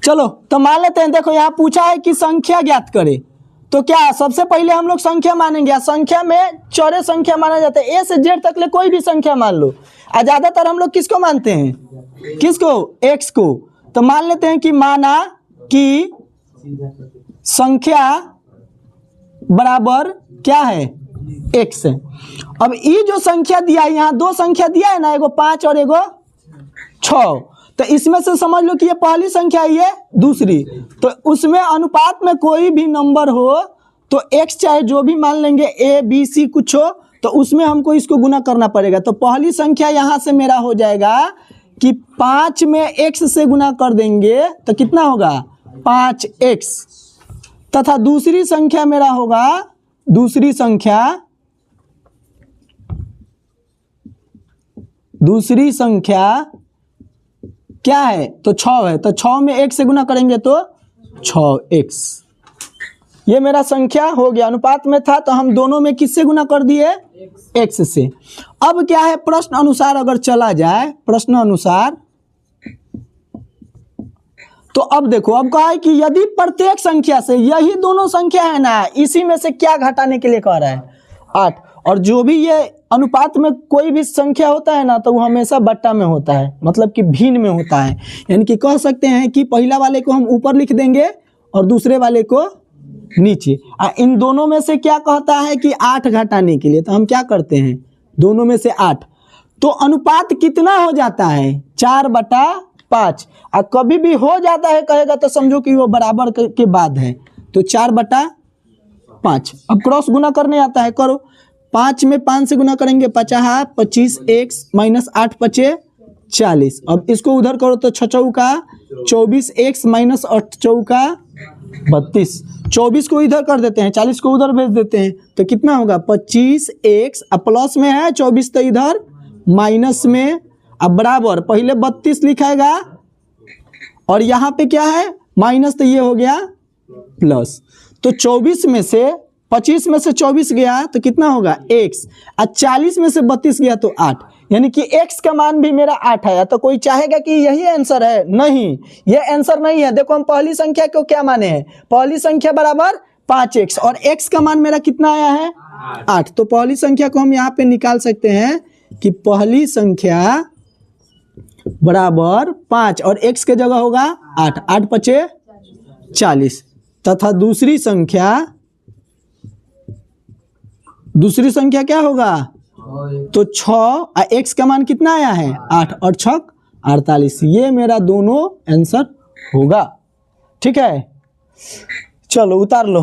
चलो तो मान लेते हैं, देखो यहाँ पूछा है कि संख्या ज्ञात करे, तो क्या सबसे पहले हम लोग संख्या मानेंगे। संख्या में चौरे संख्या माना जाता है, ए से जेड तक ले कोई भी संख्या मान लो। ज्यादातर हम लोग किसको मानते हैं, किसको, एक्स को। तो मान लेते हैं कि माना कि संख्या बराबर क्या है, एक्स है। अब ये जो संख्या दिया है, यहाँ दो संख्या दिया है ना, एगो 5 और एगो 6, तो इसमें से समझ लो कि ये पहली संख्या है, ये दूसरी। तो उसमें अनुपात में कोई भी नंबर हो तो एक्स चाहे जो भी मान लेंगे, ए बी सी कुछ हो, तो उसमें हमको इसको गुना करना पड़ेगा। तो पहली संख्या यहाँ से मेरा हो जाएगा कि 5 में एक्स से गुना कर देंगे तो कितना होगा, 5x। तथा दूसरी संख्या मेरा होगा, दूसरी संख्या क्या है, तो 6 है। तो 6 में 1 से गुना करेंगे तो 6x। ये मेरा संख्या हो गया, अनुपात में था तो हम दोनों में किससे गुना कर दिए, x से। अब क्या है, प्रश्न अनुसार अगर चला जाए, प्रश्न अनुसार, तो अब देखो, अब कहा है कि यदि प्रत्येक संख्या से, यही दोनों संख्या है ना, इसी में से क्या घटाने के लिए कह रहा है, 8। और जो भी ये अनुपात में कोई भी संख्या होता है ना, तो वो हमेशा बट्टा में होता है, मतलब कि भिन्न में होता है। यानी कि कह सकते हैं कि पहला वाले को हम ऊपर लिख देंगे और दूसरे वाले को नीचे। इन दोनों में से क्या कहता है कि 8 घटाने के लिए, तो हम क्या करते हैं, दोनों में से 8। तो अनुपात कितना हो जाता है, 4/5। और कभी भी हो जाता है कहेगा तो समझो कि वो बराबर के बाद है, तो 4/5। अब क्रॉस गुना करने आता है, करो। 5 में 5 से गुना करेंगे 50, 25x माइनस 8 5 40। अब इसको उधर करो तो 6 चौका 24x माइनस 8 चौका 32। 24 को इधर कर देते हैं, 40 को उधर भेज देते हैं, तो कितना होगा 25x। अब प्लस में है 24 तो इधर माइनस में, अब बराबर पहले 32 लिखाएगा और यहाँ पे क्या है माइनस, तो ये हो गया प्लस। तो 24 में से 25 में से 24 गया तो कितना होगा x, और 40 में से 32 गया तो 8। यानी कि x का मान भी मेरा 8 आया। तो कोई चाहेगा कि यही आंसर है, नहीं, ये आंसर नहीं है। देखो हम पहली संख्या को क्या माने हैं, पहली संख्या बराबर 5x, और x का मान मेरा कितना आया है 8। तो पहली संख्या को हम यहाँ पे निकाल सकते हैं कि पहली संख्या बराबर 5 और x के जगह होगा 8, 8 5 40। तथा दूसरी संख्या क्या होगा, तो 6 और x का मान कितना आया है 8 और 6 48। ये मेरा दोनों आंसर होगा। ठीक है, चलो उतार लो।